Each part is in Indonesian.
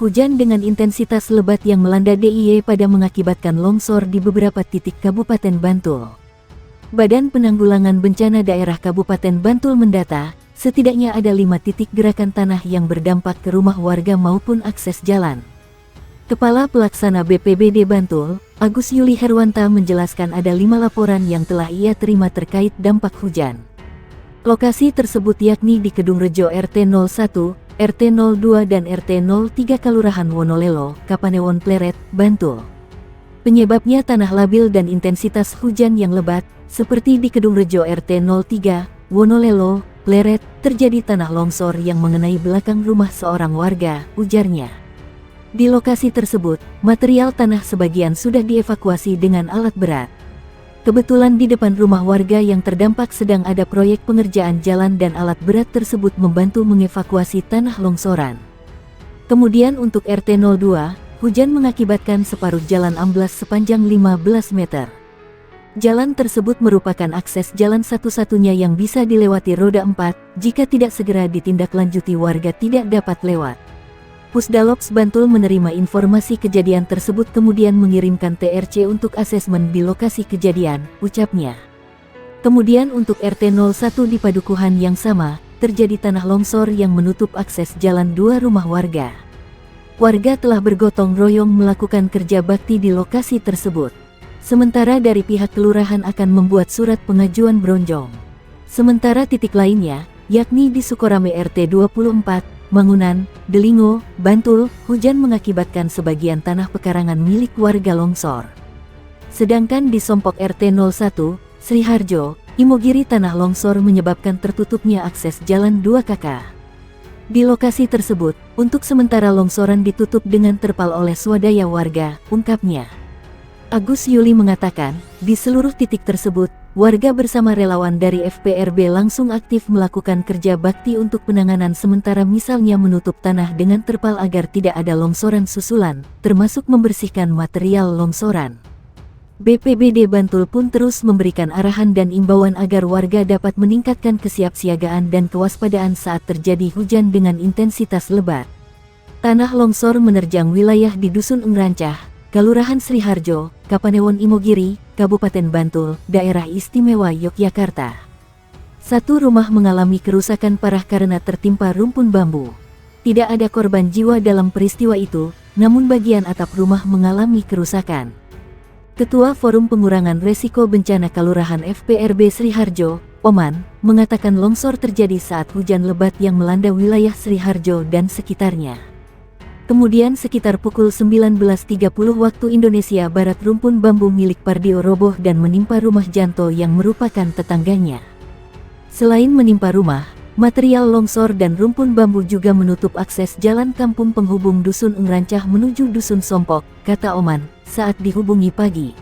Hujan dengan intensitas lebat yang melanda DIY pada mengakibatkan longsor di beberapa titik Kabupaten Bantul. Badan Penanggulangan Bencana Daerah Kabupaten Bantul mendata, setidaknya ada 5 titik gerakan tanah yang berdampak ke rumah warga maupun akses jalan. Kepala Pelaksana BPBD Bantul, Agus Yuli Herwanta menjelaskan ada 5 laporan yang telah ia terima terkait dampak hujan. Lokasi tersebut yakni di Kedung Rejo RT 01, RT 02 dan RT 03 Kelurahan Wonolelo, Kapanewon Pleret, Bantul. Penyebabnya tanah labil dan intensitas hujan yang lebat, seperti di Kedung Rejo RT 03, Wonolelo, Pleret, terjadi tanah longsor yang mengenai belakang rumah seorang warga, ujarnya. Di lokasi tersebut, material tanah sebagian sudah dievakuasi dengan alat berat. Kebetulan di depan rumah warga yang terdampak sedang ada proyek pengerjaan jalan dan alat berat tersebut membantu mengevakuasi tanah longsoran. Kemudian untuk RT 02, hujan mengakibatkan separuh jalan amblas sepanjang 15 meter. Jalan tersebut merupakan akses jalan satu-satunya yang bisa dilewati roda 4, jika tidak segera ditindaklanjuti warga tidak dapat lewat. Pusdalops Bantul menerima informasi kejadian tersebut kemudian mengirimkan TRC untuk asesmen di lokasi kejadian, ucapnya. Kemudian untuk RT 01 di Padukuhan yang sama, terjadi tanah longsor yang menutup akses jalan 2 rumah warga. Warga telah bergotong royong melakukan kerja bakti di lokasi tersebut. Sementara dari pihak kelurahan akan membuat surat pengajuan bronjong. Sementara titik lainnya, yakni di Sukorame RT 24, Mangunan, Delingo, Bantul, hujan mengakibatkan sebagian tanah pekarangan milik warga longsor. Sedangkan di Sompok RT 01, Sriharjo, Imogiri tanah longsor menyebabkan tertutupnya akses jalan 2 KK. Di lokasi tersebut, untuk sementara longsoran ditutup dengan terpal oleh swadaya warga, ungkapnya. Agus Yuli mengatakan, di seluruh titik tersebut, warga bersama relawan dari FPRB langsung aktif melakukan kerja bakti untuk penanganan sementara misalnya menutup tanah dengan terpal agar tidak ada longsoran susulan, termasuk membersihkan material longsoran. BPBD Bantul pun terus memberikan arahan dan imbauan agar warga dapat meningkatkan kesiapsiagaan dan kewaspadaan saat terjadi hujan dengan intensitas lebat. Tanah longsor menerjang wilayah di Dusun Engrancah, Kelurahan Sriharjo, Kapanewon Imogiri, Kabupaten Bantul, Daerah Istimewa Yogyakarta. 1 rumah mengalami kerusakan parah karena tertimpa rumpun bambu. Tidak ada korban jiwa dalam peristiwa itu, namun bagian atap rumah mengalami kerusakan. Ketua Forum Pengurangan Resiko Bencana Kelurahan FPRB Sriharjo, Oman, mengatakan longsor terjadi saat hujan lebat yang melanda wilayah Sriharjo dan sekitarnya. Kemudian sekitar pukul 19.30 waktu Indonesia Barat rumpun bambu milik Pardio roboh dan menimpa rumah Janto yang merupakan tetangganya. Selain menimpa rumah, material longsor dan rumpun bambu juga menutup akses jalan kampung penghubung Dusun Engrancah menuju Dusun Sompok, kata Oman, saat dihubungi pagi.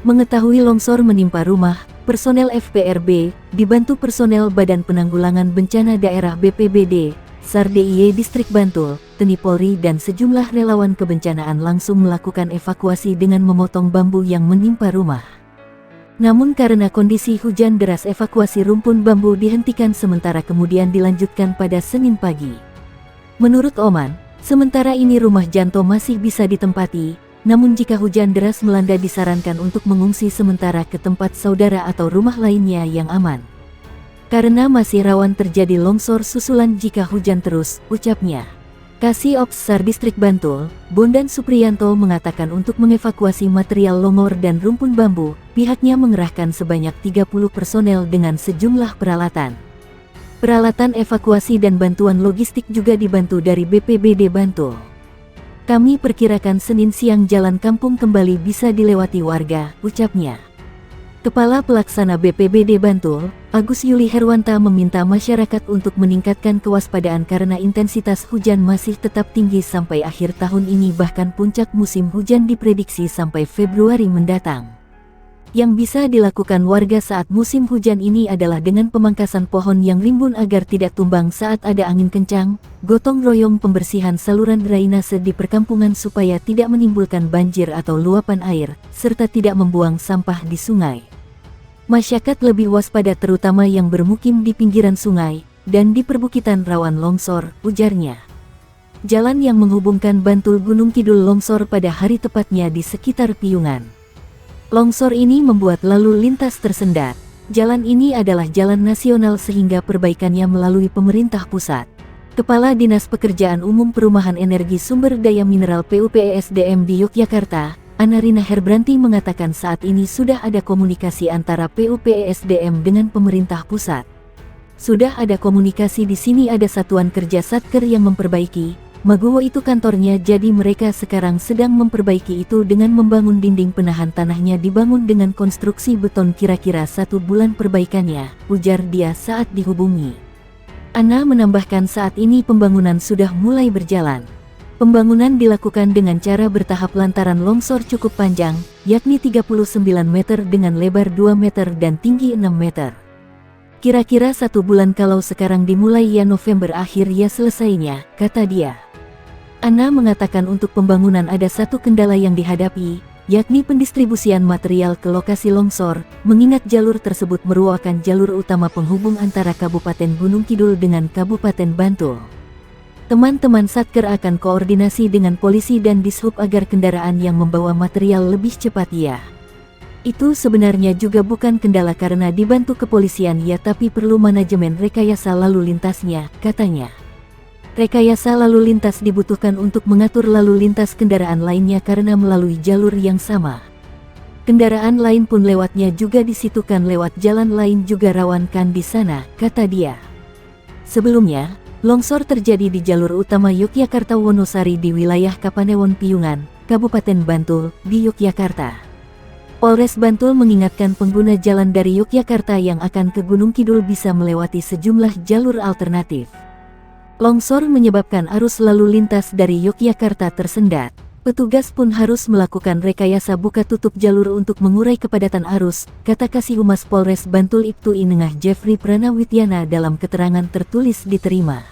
Mengetahui longsor menimpa rumah, personel FPRB, dibantu personel Badan Penanggulangan Bencana Daerah BPBD, SAR DIY Distrik Bantul, TNI Polri dan sejumlah relawan kebencanaan langsung melakukan evakuasi dengan memotong bambu yang menimpa rumah. Namun karena kondisi hujan deras evakuasi rumpun bambu dihentikan sementara kemudian dilanjutkan pada Senin pagi. Menurut Oman, sementara ini rumah Janto masih bisa ditempati, namun jika hujan deras melanda disarankan untuk mengungsi sementara ke tempat saudara atau rumah lainnya yang aman. Karena masih rawan terjadi longsor susulan jika hujan terus, ucapnya. Kasih Ops SAR Distrik Bantul, Bondan Supriyanto mengatakan untuk mengevakuasi material longsor dan rumpun bambu, pihaknya mengerahkan sebanyak 30 personel dengan sejumlah peralatan. Peralatan evakuasi dan bantuan logistik juga dibantu dari BPBD Bantul. Kami perkirakan Senin siang jalan kampung kembali bisa dilewati warga, ucapnya. Kepala Pelaksana BPBD Bantul, Agus Yuli Herwanta meminta masyarakat untuk meningkatkan kewaspadaan karena intensitas hujan masih tetap tinggi sampai akhir tahun ini bahkan puncak musim hujan diprediksi sampai Februari mendatang. Yang bisa dilakukan warga saat musim hujan ini adalah dengan pemangkasan pohon yang rimbun agar tidak tumbang saat ada angin kencang, gotong royong pembersihan saluran drainase di perkampungan supaya tidak menimbulkan banjir atau luapan air, serta tidak membuang sampah di sungai. Masyarakat lebih waspada terutama yang bermukim di pinggiran sungai dan di perbukitan rawan longsor, ujarnya. Jalan yang menghubungkan Bantul Gunung Kidul longsor pada hari tepatnya di sekitar Piungan. Longsor ini membuat lalu lintas tersendat. Jalan ini adalah jalan nasional sehingga perbaikannya melalui pemerintah pusat. Kepala Dinas Pekerjaan Umum Perumahan Energi Sumber Daya Mineral PUPSDM di Yogyakarta, Anarina Herbranti mengatakan saat ini sudah ada komunikasi antara PUPSDM dengan pemerintah pusat. Sudah ada komunikasi, di sini ada satuan kerja Satker yang memperbaiki. Magowo itu kantornya, jadi mereka sekarang sedang memperbaiki itu dengan membangun dinding penahan tanahnya, dibangun dengan konstruksi beton, kira-kira 1 bulan perbaikannya, ujar dia saat dihubungi. Ana menambahkan saat ini pembangunan sudah mulai berjalan. Pembangunan dilakukan dengan cara bertahap lantaran longsor cukup panjang, yakni 39 meter dengan lebar 2 meter dan tinggi 6 meter. Kira-kira 1 bulan, kalau sekarang dimulai ya November akhir ya selesainya, kata dia. Ana mengatakan untuk pembangunan ada satu kendala yang dihadapi, yakni pendistribusian material ke lokasi longsor, mengingat jalur tersebut merupakan jalur utama penghubung antara Kabupaten Gunung Kidul dengan Kabupaten Bantul. Teman-teman Satker akan koordinasi dengan polisi dan Dishub agar kendaraan yang membawa material lebih cepat ya. Itu sebenarnya juga bukan kendala karena dibantu kepolisian ya, tapi perlu manajemen rekayasa lalu lintasnya, katanya. Rekayasa lalu lintas dibutuhkan untuk mengatur lalu lintas kendaraan lainnya karena melalui jalur yang sama. Kendaraan lain pun lewatnya juga di situ kan, lewat jalan lain juga rawan kan di sana, kata dia. Sebelumnya, longsor terjadi di jalur utama Yogyakarta-Wonosari di wilayah Kapanewon Piungan, Kabupaten Bantul, di Yogyakarta. Polres Bantul mengingatkan pengguna jalan dari Yogyakarta yang akan ke Gunung Kidul bisa melewati sejumlah jalur alternatif. Longsor menyebabkan arus lalu lintas dari Yogyakarta tersendat. Petugas pun harus melakukan rekayasa buka tutup jalur untuk mengurai kepadatan arus, kata Kasih Humas Polres Bantul Ibtu Inengah Jeffrey Pranawityana dalam keterangan tertulis diterima.